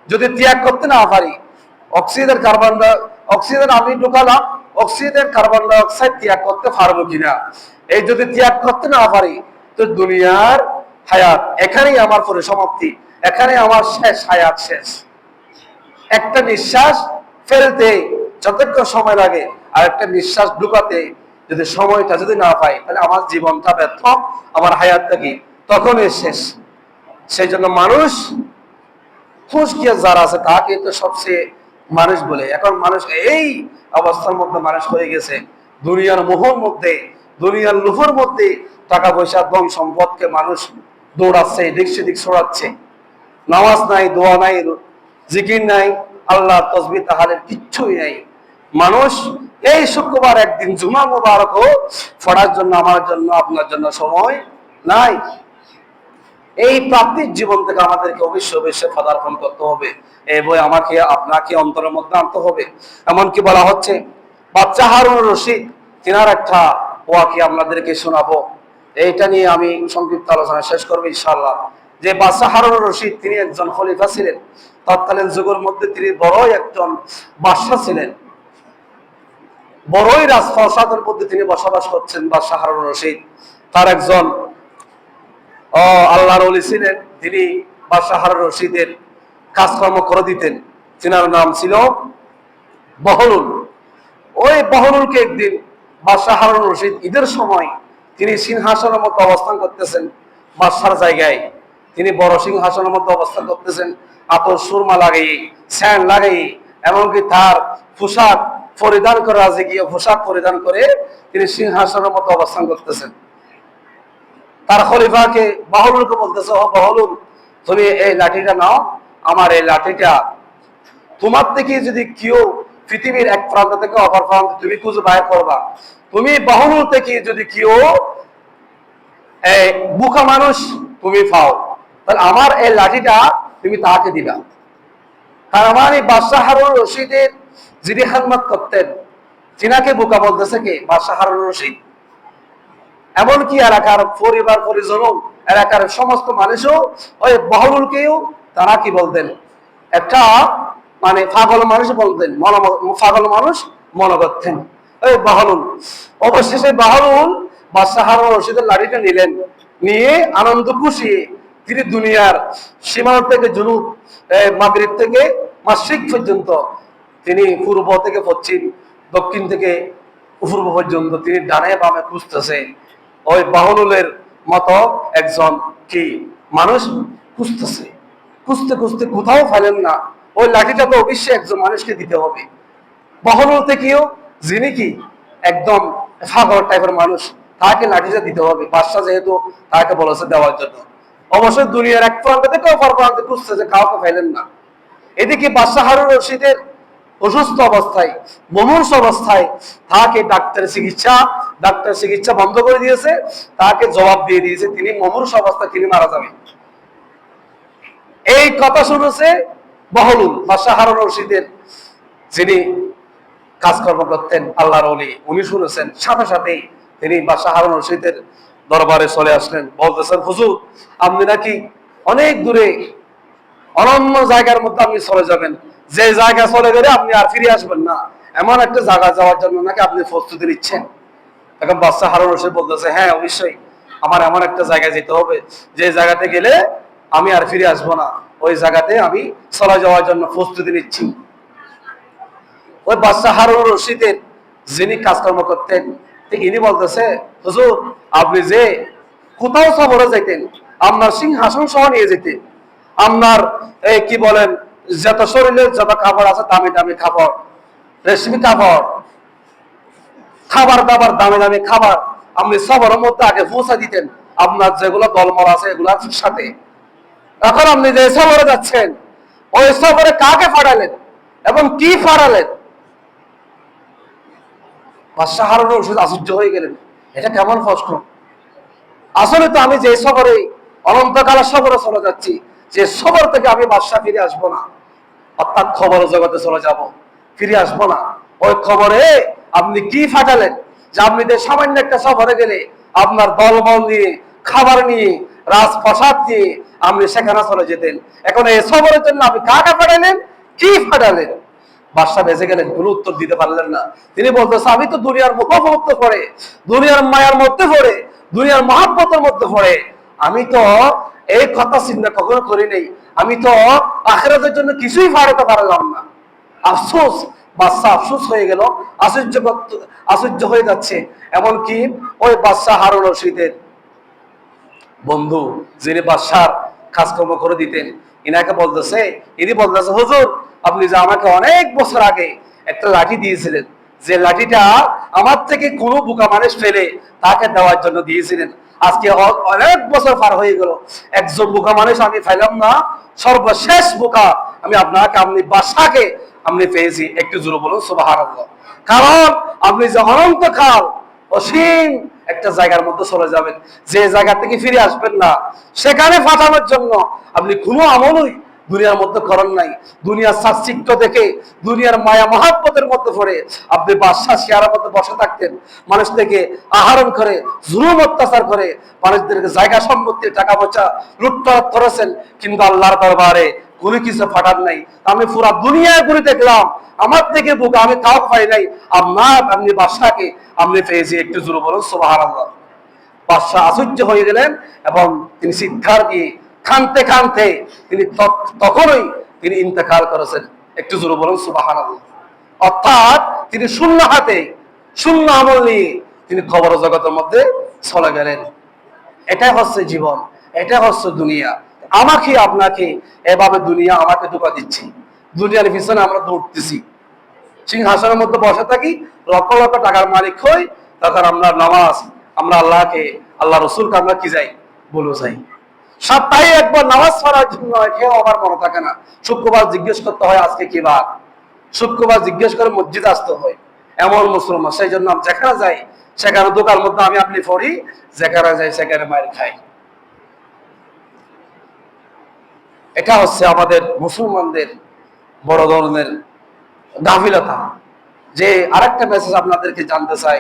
যদি ত্যাগ করতে না পারি, অক্সিজেন আমি ঢুকালাম, অক্সিজেন কার্বন ডাই অক্সাইড ত্যাগ করতে পারবো কিনা, এই যদি ত্যাগ করতে না পারি তো দুনিয়ার হায়াত এখানেই আমার পরিসমাপ্তি, এখানে আমার শেষ, হায়াত শেষ। একটা নিঃশ্বাস ফেলতে যতক্ষণ সময় লাগে আর একটা নিঃশ্বাস ঢুকাতে যদি সময়টা যদি না পাই, তাহলে আমার জীবনটা ব্যর্থ, আমার হায়াতটা কি তখনই শেষ। সেই জন্য মানুষ খুশকিয়া যারা আছে তাকে তো সবচেয়ে মানুষ বলে। এখন মানুষ এই অবস্থার মধ্যে মানুষ হয়ে গেছে, দুনিয়ার মোহর মধ্যে, দুনিয়ার লোভের মধ্যে টাকা পয়সা ধন সম্পদকে মানুষ দৌড়াচ্ছে, এদিক সেদিক ছড়াচ্ছে, নামাজ নাই, দোয়া নাই, জিকির নাই, আল্লাহ তসবিহ তাহলের কিচ্ছুই নাই। মানুষ এই শুক্রবার একদিন জুমা মুবারক পড়ার জন্য আমার জন্য আপনার জন্য সময় নাই। এই প্রাপ্তির জীবন থেকে আমাদেরকে অবশ্যই অবশ্যই পদার্পণ করতে হবে, এই বই আমাকে আপনাকে অন্তরের মধ্যে আনতে হবে। এমনকি বলা হচ্ছে বাচ্চা হারুন রশিদ তিনার একটা ওয়াকি আপনাদেরকে শোনাবো, এইটা নিয়ে আমি সংক্ষিপ্ত আলোচনা শেষ করবো ইনশাআল্লাহ। যে বাচ্চা হারুন রশিদ তিনি একজন খলিফা ছিলেন, তৎকালীন যুগের মধ্যে তিনি বড়ই একজন বাদশা ছিলেন, বড়ই রাজপ্রাসাদের মধ্যে তিনি বসবাস করছেন। বাদশা হারুন রশিদ তার একজন আল্লাহর ওলি ছিলেন, তিনি বাদশা হারুন রশিদের কাজকর্ম করে দিতেন, তিনার নাম ছিল বহলুল। ওই বহলুলকে একদিন বাদশা হারুন রশিদ ঈদের সময় তিনি সিংহাসনের মধ্যে অবস্থান করতেছেন, বাদশার জায়গায় তিনি বড় সিংহাসনের মধ্যে অবস্থান করতেছেন, আতর সুরমা লাগিয়ে, স্যান লাগিয়ে, এমনকি তার পোশাক পরিধান করে, রাজকীয় পোশাক পরিধান করে তিনি সিংহাসনের মধ্যে অবস্থান করতেছেন। তার খলিফাকে বাহলুলকে বলতেছে, ও বাহলুল, তুমি এই লাঠিটা নাও, আমার এই লাঠিটা তোমার থেকে যদি কেউ পৃথিবীর এক প্রান্ত থেকে অপর প্রান্ত তুমি খুঁজে বাইর করবা, তুমি বাহলুল থেকে যদি কেউ বোকা মানুষ তুমি পাও, তাহলে আমার এই লাঠিটা তুমি তাকে দিবা। তার মানে বাদশাহ হারুন রশিদের যিনি খেদমত করতেন তিনাকে বোকা বলতেছে কে? বাদশাহ হারুন রশিদ। এমনকি এলাকার পরিবার পরিজনও, এলাকার সমস্ত মানুষও ওই বাহলুলকেও তারা কি বলতেন? একটা মানে পাগল মানুষ বলতেন, পাগল মানুষ মনে করতেন ওই বাহলুল। অবশেষে বাহলুল বাদশাহ হারুন রশিদের লাঠিটা নিলেন, নিয়ে আনন্দ খুশি তিনি দুনিয়ার সীমানা থেকে জুনুব, মাগরিব থেকে মাশরিক পর্যন্ত, তিনি পূর্ব থেকে পশ্চিম, দক্ষিণ থেকে পূর্ব পর্যন্ত তিনি ডানে বামে খুঁজতেছে। ওই বাহলুলের মতো একজন কি মানুষ খুঁজতেছে, খুঁজতে খুঁজতে কোথাও ফেলেন না। ওই লাঠিটা তো অবশ্যই একজন মানুষকে দিতে হবে। বাহলুল থেকেও যিনি কি একদম ফাগর টাইপের মানুষ, তাকে লাঠিটা দিতে হবে। বাদশা যেহেতু তাকে বলেছে দেওয়ার জন্য, অবশ্যই দুনিয়ার এক প্রান্ত থেকে অপর প্রান্তে খুঁজতেছে, কাউকে ফেলেন না। এদিকে বাদশাহ হারুন রশিদের অসুস্থ অবস্থায়, মুমূর্ষ অবস্থায়, তাকে ডাক্তার চিকিৎসা বন্ধ করে দিয়েছে, তাকে জবাব দিয়ে দিয়েছে তিনি মুমূর্ষ অবস্থায় তিনি মারা যাবেন। এই কথা শুনেছে বাহলুল, বাদশাহ হারুন রশিদের যিনি কাজকর্ম করতেন আল্লাহর ওলি, উনি শুনেছেন। সাথে সাথেই তিনি বাদশাহ হারুন রশিদের দরবারে চলে আসলেন, বলতেছেন হুজুর আপনি নাকি অনেক দূরে অনন্য জায়গার মধ্যে আপনি চলে যাবেন, যে জায়গা চলে গেলে আপনি আর ফিরে আসবেন না, এমন একটা জায়গা যাওয়ার জন্য নাকি আপনি প্রস্তুতি নিচ্ছেন। এখন বাদশাহ হারুন রশিদ বলতেছে হ্যাঁ অবশ্যই আমার এমন একটা জায়গায় যেতে হবে যে জায়গাতে গেলে আমি আর ফিরে আসবো না, ওই জায়গাতে আমি চলে যাওয়ার জন্য প্রস্তুতি নিচ্ছি। ওই বাদশাহ হারুন রশিদের যিনি কাজকর্ম করতেন ইনি বলতেছে হুজুর আপনি যে কোথাও সফরে যাইতেন, আপনার সিংহাসন সহ নিয়ে যেতেন, আপনার কি বলেন যত শরীরের যত খাবার আছে দামি দামি খাবার, রেশমি খাবার, খাবার দাবার দামি দামি খাবার আপনি সফরের মধ্যে আগে পৌঁছা দিতেন আপনার যেগুলো দলমল আছে এগুলোর সাথে। এখন আপনি যে সফরে যাচ্ছেন ওই সফরে কাকে ফাটালেন এবং কি ফাটালেন? বাদশাহ হারুন রশিদ আশ্চর্য হয়ে গেলেন, এটা কেমন প্রশ্ন? আসলে তো আমি যে সফরে অনন্তকালের সফরে চলে যাচ্ছি, যে সফর থেকে আমি বাদশাহ ফিরে আসবো না, অর্থাৎ খবর জগতে চলে যাব, ফিরে আসবো না। ওই খবরে আপনি কি ফাটালেন যে আপনি যে সামান্য একটা সফরে গেলে আপনার দলবল নিয়ে, খাবার নিয়ে, রাজপ্রাসাদ দিয়ে আপনি সেখানে চলে যেতেন, এখন এই সফরের জন্য আপনি কাকে ফাটালেন, কি ফাটালেন? বাদশাহ বেঁচে গেলেন, কোনো উত্তর দিতে পারলেন না। তিনি বলতেছে আমি তো দুনিয়ার মুখমুক্ত পড়ে, দুনিয়ার মায়ার মধ্যে পড়ে, দুনিয়ার মহাব্বতের মধ্যে পড়ে আমি তো এই কথা চিন্তা কখনো করি নাই, আমি তো আখিরাতের জন্য কিছুই ফাড়াতে পারলাম না। আফসোস, বাদশাহ আফসোস হয়ে গেল, আশ্চর্য হয়ে যাচ্ছে। এমনকি ওই বাদশাহ হারুন রশিদের বন্ধু যিনি বাদশার কাজকর্ম করে দিতেন ইনাকে বলতেছে, ইনি বলতেছে হুজুর আপনি যে আমাকে অনেক বছর আগে একটা লাঠি দিয়েছিলেন, যে লাঠিটা আমার থেকে কোনো বোকা মানুষ ফেলে তাকে দেওয়ার জন্য দিয়েছিলেন, আজকে অনেক বছর পার হয়ে গেল, একজন বোকা মানুষ আমি পাইলাম না, সর্বশেষ বোকা আমি আপনাকে, আপনি বাদশাকে আপনি পেয়েছি। একটু জোরে বলুন সুবহানাল্লাহ। কারণ আপনি যে অনন্তকাল অসীম একটা জায়গার মধ্যে চলে যাবেন, যে জায়গা থেকে ফিরে আসবেন না, সেখানে ফাটানোর জন্য আপনি কোনো আমলই দুনিয়ার মধ্যে করেন নাই। দুনিয়ার চাকচিক্য দেখে, দুনিয়ার মায়া মহাব্বতের মধ্যে পড়ে আপনি বাদশাহ চেয়ারের মধ্যে বসে থাকতেন, মানুষ থেকে আহরণ করে, জুলুম অত্যাচার করে, মানুষদেরকে জায়গা সম্পত্তি টাকা পয়সা লুটপাট করেছেন, কিন্তু আল্লাহর দরবারে কোনো কিছু ফাটান নাই। আমি পুরা দুনিয়ায় ঘুরে দেখলাম, আমার থেকে বোকা আমি কাউ পাই নাই, আপনি বাদশাকে আপনি পেয়েছি। একটু জোরে বলুন সুবহানাল্লাহ। বাদশাহ আশ্চর্য হয়ে গেলেন এবং তিনি চিৎকার দিয়ে কাঁদতে কাঁদতে তিনি তখনই তিনি ইন্তেকাল করেছেন। একটু জোরে বলুন সুবহানাল্লাহ। অর্থাৎ তিনি শূন্য হাতে, শূন্য আমল নিয়ে তিনি খবর জগতের মধ্যে চলে গেলেন। এটাই হচ্ছে জীবন, এটা হচ্ছে দুনিয়া। আমাকে আপনাকে এভাবে দুনিয়া আমাকে ধোঁকা দিচ্ছি, দুনিয়ার পিছনে আমরা দৌড়তেছি, সিংহাসনের মধ্যে বসে থাকি, লক্ষ লক্ষ টাকার মালিক হই, তখন আমরা নামাজ, আমরা আল্লাহকে, আল্লাহ রসুলকে আমরা কি যাই বলে যাই। সপ্তাহে একবার নামাজ পড়ার জন্য কেউ আমার মনে থাকে না। শুক্রবার জিজ্ঞেস করতে হয় আজকে কি বার, শুক্রবার জিজ্ঞেস করে মসজিদে আসতে হয়, এমন মুসলমান। সেই জন্য যেখানে যাই সেখানে দোকান মধ্যে আমি আপনি পড়ি, যেখানে যাই সেখানে মায়ের খাই। এটা হচ্ছে আমাদের মুসলমানদের বড় ধরনের গাফিলতা। যে আরেকটা মেসেজ আপনাদেরকে জানতে চাই,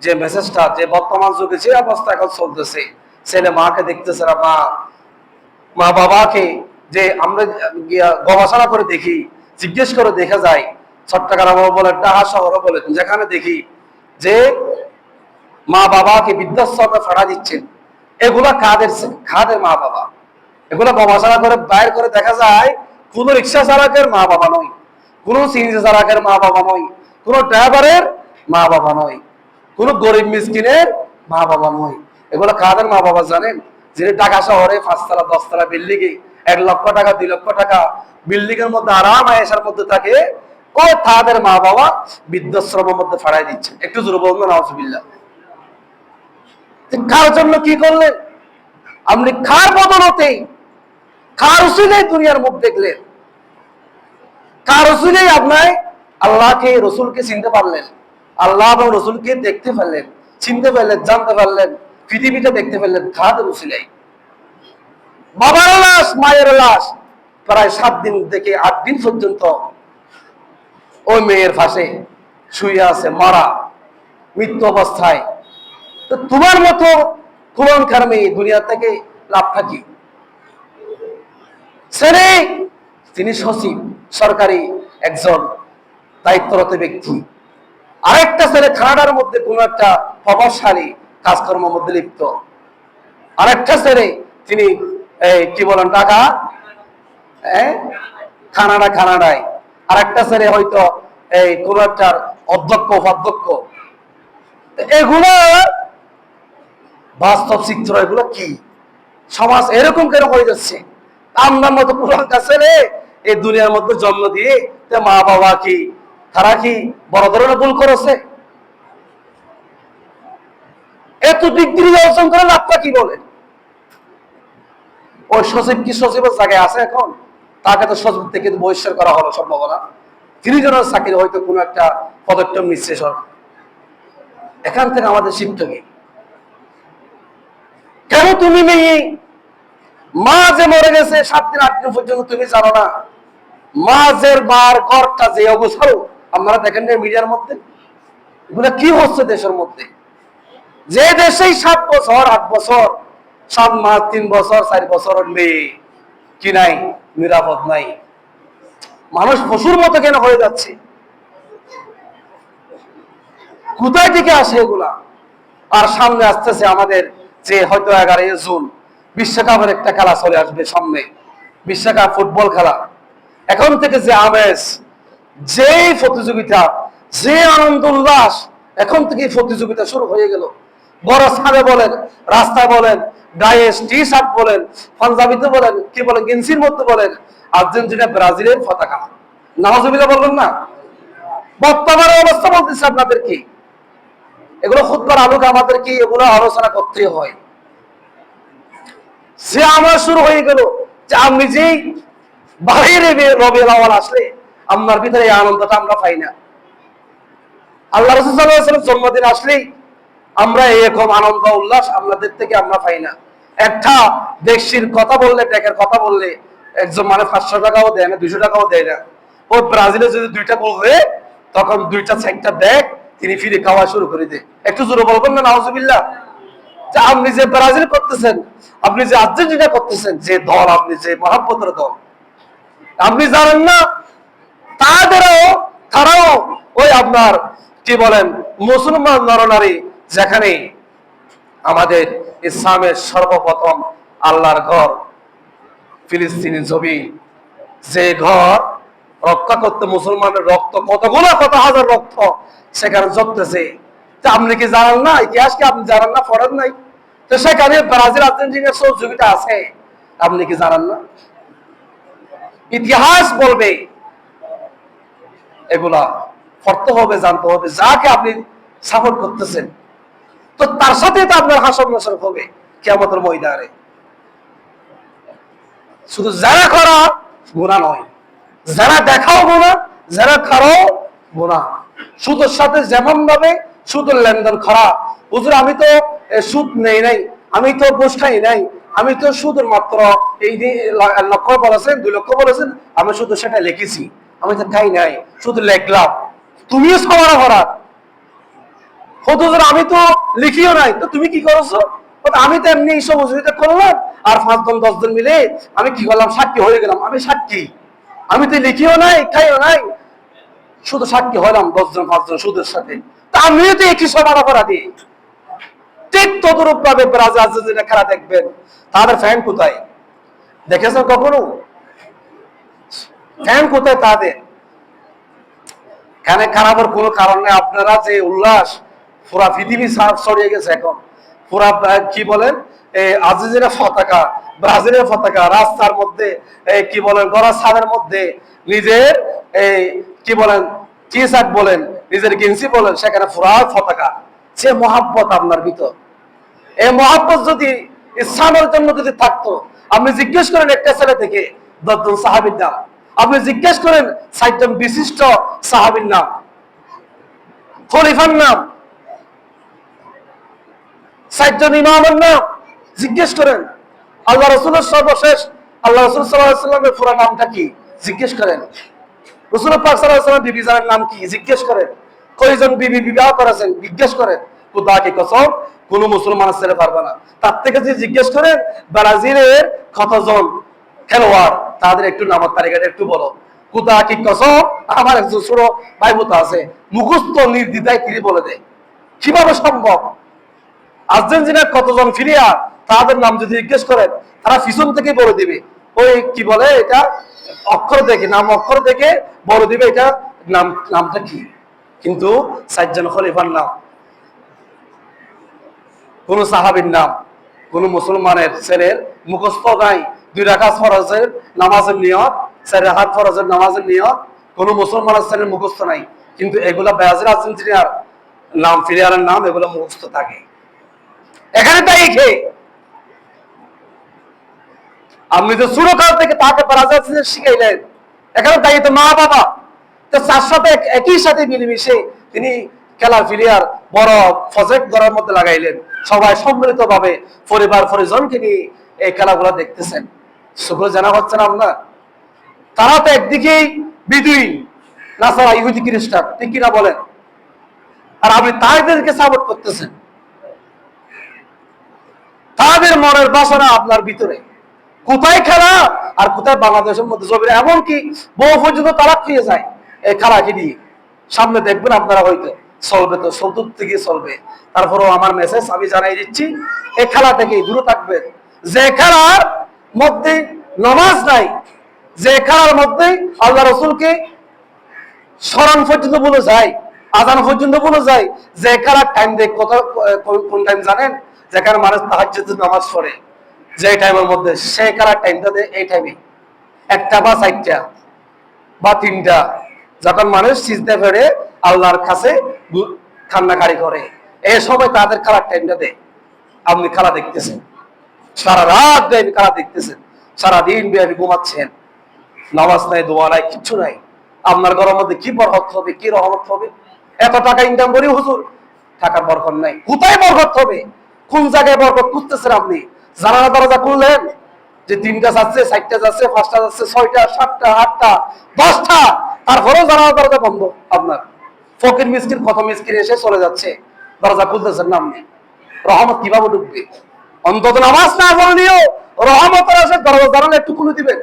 যে মেসেজটা, যে বর্তমান যুগে যে অবস্থা এখন চলতেছে, ছেলে মাকে দেখতেছে না, মা বাবাকে, যে আমরা গবেষণা করে দেখি, জিজ্ঞেস করে দেখা যায়, চট্টগ্রাম বলে, ঢাকা শহর বলে, যেখানে দেখি যে মা বাবাকে বৃদ্ধাশ্রমে ফাড়া দিচ্ছেন, এগুলা কাদের মা বাবা? এগুলো গবেষণা করে বাইর করে দেখা যায় কোন রিক্সা চালকের মা বাবা নয়, কোন সিএনজি চালকের মা বাবা নয়, কোন ড্রাইভারের মা বাবা নয়, কোন গরিব মিসকিনের মা বাবা নয়। এগুলো কাদের মা বাবা জানেন? যিনি ঢাকা শহরে 5 তলা 10 তলা বিল্ডিং এ 1 লক্ষ টাকা 2 লক্ষ টাকা বিল্ডিং এর মধ্যে আরাম আয়েশার মধ্যে থাকে, ও তাদের মা বাবা বৃদ্ধাশ্রমের মধ্যে ফাড়াই দিচ্ছে। একটু জোরে বলুন না, নাউজুবিল্লাহ। কার জন্য কি করলেন আপনি? কার বদলতে, কার উসিলে দুনিয়ার মুখ দেখলেন? কার উসিলে আপনার আল্লাহকে, রসুলকে চিনতে পারলেন? আল্লাহ এবং রসুলকে দেখতে পারলেন, চিনতে পারলেন, জানতে পারলেন, পৃথিবীটা দেখতে পারলেন কাদের উসিলাই? বাবার লাশ, মায়ের লাশ প্রায় 7 দিন থেকে 8 দিন পর্যন্ত ওই মেয়ের পাশে শুয়ে আছে, মারা, মৃত্যু অবস্থায়। তো তোমার মতো কুলঙ্কার মেয়ে দুনিয়া থেকে লাভটা কি? ছেলে, তিনি সচিব, সরকারি একজন দায়িত্বরত ব্যক্তি। আরেকটা ছেলে কানাডার মধ্যে কোন একটা প্রভাবশালী কাজকর্মের মধ্যে লিপ্ত। আরেকটা ছেলে তিনি কি বলেন, টাকা কানাডায়। আরেকটা ছেলে হয়তো কোন একটা অধ্যক্ষ, উপাধ্যক্ষ। এগুলো বাস্তব চিত্র। এগুলো কি সমাজ এরকম কেন হয়ে যাচ্ছে? আপনার মতো পুরানকা ছেলে এই দুনিয়ার মধ্যে জন্ম দিয়ে মা বাবা কি, তারা কি বড় ধরনের ভুল করেছে? এত ডিগ্রি অর্জন করে লাভটা কি বলেন? ওই সচিব কি সচিবের জায়গায় আছে এখন? তাকে তো সচিব থেকে বহিষ্কার করা হলো সম্ভাবনা। তিনি যেন চাকরি হয়তো কোনো একটা পদক্ষেপ নিচ্ছে সরকার। এখান থেকে আমাদের শিক্ষা কি? কেন তুমি মেয়ে, মা যে মরে গেছে 7 দিন 8 দিন পর্যন্ত তুমি জানো না? মাঝের বার ঘরটা যে অবস্থা আপনারা দেখেন না মিডিয়ার মধ্যে? এগুলো কি হচ্ছে দেশের মধ্যে? যে দেশেই 7 বছর 8 বছর 7 মাস 3 বছর 4 বছর মেয়ে কি নাই, নিরাপদ নাই। মানুষ পশুর মতো কেন হয়ে যাচ্ছে? কোথায় থেকে আসে এগুলা? আর সামনে আসতেছে আমাদের যে হয়তো 11 জুন বিশ্বকাপের একটা খেলা চলে আসবে সামনে, বিশ্বকাপ ফুটবল খেলা। এখন থেকে যে আমেজ, যে প্রতিযোগিতা, যে আনন্দ উল্লাস, এখন থেকে প্রতিযোগিতা শুরু হয়ে গেল। বড় ছাদে বলেন, রাস্তায় বলেন, গায়ে টি শার্ট বলেন, পাঞ্জাবিতে বলেন, কি বলেন, গেঞ্জির মধ্যে বলেন, আর্জেন্টিনা ব্রাজিলের পতাকা। নাউজুবিল্লাহ বলবেন না? বর্তমানে অবস্থা বলতেছে আপনাদের কি? এগুলো খুতবার আলোকে আমাদের কি এগুলো আলোচনা করতে হয়? সে আমার শুরু হয়ে গেল যে আমি যেই বাইরে রবিউল আউয়াল আসলে আমার ভিতরে এই আনন্দটা আমরা পাই না। আল্লাহ রাসূল সাল্লাল্লাহু আলাইহি ওয়াসাল্লাম জন্মদিন আসলেই আমরা এরকম আনন্দ উল্লাস আপনাদের থেকে আমরা পাই না। একটা দেশির কথা বললে, টাকার কথা বললে একজন মানে 500 টাকাও দেয় না, 200 টাকাও দেয় না। ও ব্রাজিলে যদি 2টা গোল হয়ে তখন 2টা সেক্টর দেখ, তিনি ফিরে খাওয়া শুরু করে দেয়। একটু জোরে বলবেন না নাউজুবিল্লাহ? যে আপনি যে ব্রাজিল করতেছেন, আপনি যে আর্জেন্টিনা করতেছেন, যে দল, আপনি যে মহাব্বতের দল, আপনি জানেন না তারাও ওই আপনার কি বলেন মুসলমান নরনারী, যেখানে আমাদের ইসলামের সর্বপ্রথম আল্লাহর ঘর ফিলিস্তিনি জমি, যে ঘর রক্ষা করতে মুসলমানের রক্ত, কত হাজার রক্ত সেখানে ঝরতেছে। তা আপনি কি জানেন না? ইতিহাস কি আপনি জানেন না? পড়েন নাই? তো সেখানে ব্রাজিল আর্জেন্টিনার সহযোগিতা আছে, আপনি কি জানেন না? ইতিহাস বলবে, এগুলা পড়তে হবে, জানতে হবে। যাকে আপনি সাপোর্ট করতেছেন, তো তার সাথে তো আপনার হাসর নাসর হবে কিয়ামতের ময়দানে। শুধু যারা করা গুনাহ নয়, যারা দেখাও গুনাহ, যারা খারাও গুনাহ। সুদের সাথে যেমন ভাবে সুদের লেনদেন খারাপ, হুজুর আমি তো সুদ নেই নাই, আমি তো ঘুষ খাই নাই, আমি তো শুধুমাত্র এই যে 1 লক্ষ বলেছেন 2 লক্ষ বলেছেন, আমি শুধু সেটা লিখেছি, আমি তো খাই নাই, শুধু লিখলাম। তুমিও সবার অপরাধ। হুজুর আমি তো লিখিও নাই, তো তুমি কি করেছো? আমি তো এমনি সহযোগিতা করলাম, আর 5 জন 10 জন মিলে আমি কি করলাম, সাক্ষী হয়ে গেলাম। আমি সাক্ষী, আমি তো লিখিও নাই, খাইও নাই, শুধু সাক্ষী হলাম 10 জন 5 জন সুদের সাথে। তা আমিও তো একই সবার অপরাধী। ঠিক তদরূপ ভাবে ব্রাজিল আর্জেন্টিনা খেলা দেখবেন, তাদের ফ্যান কোথায় দেখেছেন কখনো? ফ্যান কোথায় তাদের? এখানে খারাপের কোনো কারণ নেই। আপনারা যে উল্লাস পুরা পৃথিবী ছড়িয়ে গেছে এখন, পুরা কি বলেন আর্জেন্টিনা পতাকা, ব্রাজিলের পতাকা রাস্তার মধ্যে, কি বলেন গড়ার ছাদের মধ্যে, নিজের কি বলেন টি শার্ট বলেন, নিজের গেঞ্জি বলেন, সেখানে পুরা পতাকা। সে মহাব্বত আপনার ভিতর। এই মহাব্বত যদি ইসলামের জন্য যদি থাকতো, আপনি জিজ্ঞেস করেন একটা ছেলে থেকে 10 জন সাহাবীর নাম, আপনি জিজ্ঞেস করেন 60 জন বিশিষ্ট সাহাবীর নাম, খলিফার নাম, 60 জন ইমামের নাম জিজ্ঞেস করেন। আল্লাহ রাসূলের সর্বশেষ আল্লাহ রাসূল সাল্লাল্লাহু আলাইহি ওয়াসাল্লামের পুরো নামটা কি জিজ্ঞেস করেন। রাসূল পাক সাল্লাল্লাহু আলাইহি ওয়াসাল্লাম বিবি জানের নাম কি জিজ্ঞেস করেন। কয়জন বিবি বিবাহ করেছেন জিজ্ঞেস করেন। খোদা কি কসম, কোন মুসলমান ছেড়ে পারবে না। তার থেকে যদি জিজ্ঞেস করেন ব্রাজিলের কতজন খেলোয়াড়, তাদের একটু নামের তালিকাটা একটু বলো। খোদা কি কসম, আমার একজন ছোট ভাই বোতা আছে, মুখস্থ নির্দ্বিধায় তিনি বলে দেয়। কিভাবে সম্ভব? আর্জেন্টিনার কতজন প্লেয়ার, তাদের নাম যদি জিজ্ঞেস করেন, তারা পিছন থেকে বলে দিবে। ওই কি বলে এটা, অক্ষর দেখে, নাম অক্ষর দেখে বলে দিবে এটা নামটা কি। কিন্তু 60 জন খলিফার নাম, কোন সাহাবীর নাম, কোন মুসলমানের ছেলের মুখস্থ নাই। 2 রাকাত ফরজের নামাজের নিয়ত, 4 রাকাত ফরজের নামাজের নিয়ত কোন মুসলমানের ছেলের মুখস্থ নাই। কিন্তু এগুলা ব্রাজিল আর্জেন্টিনার নাম, প্লেয়ারের নাম, এগুলো মুখস্থ থাকে। এখানে তাই খেয়ে আপনি তো ছোটকাল থেকে তাকে ব্রাজিল শিখাইলেন, এখানে তাই তো মা বাবা তো তার সাথে একই সাথে মিলেমিশে তিনি খেলার প্লেয়ার বড় প্রজেক্ট করার মধ্যে লাগাইলেন। সবাই সম্মিলিত ভাবে পরিবার পরিজনকে নিয়ে এই খেলাগুলো দেখতেছেন। শুক্র জানা হচ্ছে না আপনার? তারা তো একদিকেই বিদুইন, নাসারা, ইহুদি, খ্রিস্টান, ঠিক কিনা বলেন? আর আপনি তাদেরকে সাপোর্ট করতেছেন। তাদের মনের বাসনা আপনার ভিতরে। কোথায় খেলা আর কোথায় বাংলাদেশের মধ্যে জমির, এমনকি বহু পর্যন্ত তালাক হয়ে যায় এই খেলাকে নিয়ে। সামনে দেখবেন আপনারা, হয়তো চলবে, তো চতুর্থ থেকে চলবে। তারপরেও আমার মেসেজ আমি জানাই দিচ্ছি, এই খেলা থেকে দূরে থাকবেন। যে খেলার মধ্যে নামাজ নাই, যে খেলার মধ্যে আল্লাহ রসুলকে স্মরণ পর্যন্ত বলে যায়, আজান পর্যন্ত বলে যায়, যে খেলার টাইম দেখ কোন টাইম জানেন? যেখানে মানুষ তাহাজ্জুদের নামাজ পড়ে, যে টাইমের মধ্যে, সেই খেলার টাইমটা দেয় এই টাইমে 1টা বা 4টা বা 3টা, যখন মানুষ সিজদা ফেরে আল্লাহর কাছে কান্নাকারি করে, এই সময় তাদের খেলার টাইমটা দেয়। আপনি খেলা দেখতেছেন, সারা রাত ব্যাপী খেলা দেখতেছেন, সারাদিন ব্যাপী ঘুমাচ্ছেন, নামাজ নাই, দোয়া নাই, কিচ্ছু নাই। আপনার ঘরের মধ্যে কি বরকত হবে, কি রহমত হবে? এত টাকা ইনকাম করি হুজুর, টাকার বরকত নাই। কোথায় বরকত হবে? কোন জায়গায় বরকত খুঁজতেছেন আপনি? জানালা দরজা খুললেন যে 3টা যাচ্ছে, 4টা যাচ্ছে, 5টা যাচ্ছে, 6টা, 7টা, 8টা, 10টা, তারপরেও জানালা দরজা বন্ধ আপনার। ফকির মিসকিন কত মিসকিন এসে চলে যাচ্ছে, দরজা খুলতেছেন না আপনি। রহমত কিভাবে ঢুকবে? অন্তত নামাজ না পড়লেও রহমতের আসে দরজা জানালে একটু খুলে দিবেন,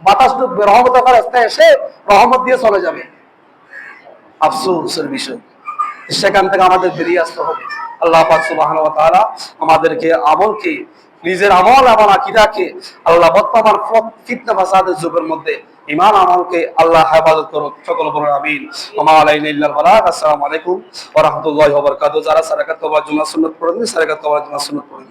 বাতাস ঢুকবে, রহমতের রাস্তায় এসে রহমত দিয়ে চলে যাবে। আফসোসের বিষয়, সেখান থেকে আমাদের বেরিয়ে আসতে হবে। আল্লাহ পাক সুবহানাহু ওয়া তাআলা আমাদেরকে আমলকে, নিজের আমল এবং আকীদাকে আল্লাহ বর্তমান ফিতনা ফাসাদের যুগের মধ্যে ঈমান আমলকে আল্লাহ হেফাজত করুক। সকল বলুন আমিন। ওয়া মা আলাইনা ইল্লাল বালাগ। আসসালামু আলাইকুম ওয়া রাহমাতুল্লাহি ওয়া বারাকাতুহু। যারা সারাকাত তওবা জুমা সুন্নাত পড়েন, সারাকাত তওবা জুমা সুন্নাত পড়েন।